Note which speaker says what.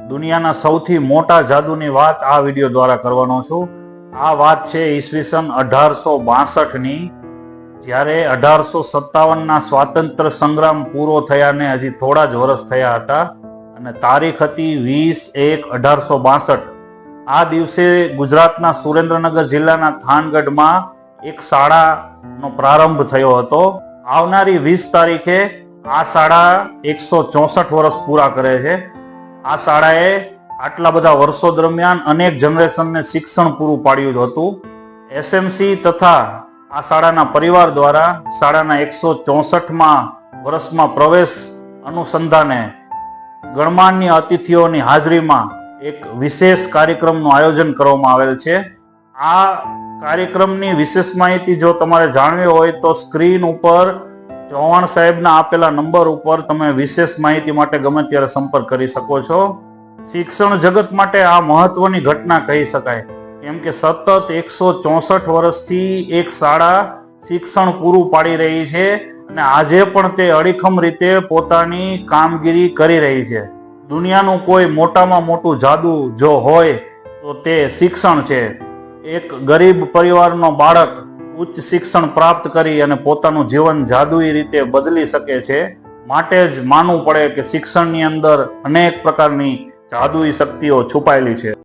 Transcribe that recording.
Speaker 1: દુનિયાના સૌથી મોટા જાદુની વાત આ વિડીયો દ્વારા કરવાનો છું. આ વાત છે ઈસવીસન 1862ની, જ્યારે 1857ના સ્વાતંત્ર્ય સંગ્રામ પૂરો થયાને હજી થોડા જ વર્ષ થયા હતા અને તારીખ હતી 20/1/1862. આ દિવસે ગુજરાતના સુરેન્દ્રનગર જિલ્લાના થાનગઢમાં એક શાળાનો પ્રારંભ થયો હતો. આવનારી 20 તારીખે આ શાળા 164 વર્ષ પૂરા કરે છે. આ શાળાએ આટલા બધા વર્ષો દરમિયાન અનેક જનરેશનને શિક્ષણ પૂરું પાડ્યું હતું. એસએમસી તથા આ શાળાના પરિવાર દ્વારા શાળાના 164મા વર્ષમાં પ્રવેશ અનુસંધાને ગણમાન્ય અતિથિઓની હાજરીમાં એક વિશેષ કાર્યક્રમનું આયોજન કરવામાં આવેલ છે. આ કાર્યક્રમની વિશેષ માહિતી જો તમારે જાણવી હોય તો સ્ક્રીન ઉપર ચૌહાણ સાહેબના આપેલા નંબર ઉપર તમે વિશેષ માહિતી માટે ગમે ત્યારે સંપર્ક કરી શકો છો. શિક્ષણ જગત માટે આ મહત્વની ઘટના કહી શકાય, કેમ કે સતત 164 વર્ષથી એક શાળા શિક્ષણ પૂરું પાડી રહી છે અને આજે પણ તે અડીખમ રીતે પોતાની કામગીરી કરી રહી છે. દુનિયાનું કોઈ મોટામાં મોટું જાદુ જો હોય તો તે શિક્ષણ છે. એક ગરીબ પરિવારનો બાળક ઉચ્ચ શિક્ષણ પ્રાપ્ત કરી અને પોતાનું જીવન જાદુઈ રીતે બદલી શકે છે. માટે જ માનવું પડે કે શિક્ષણની અંદર અનેક પ્રકારની જાદુઈ શક્તિઓ છુપાયેલી છે.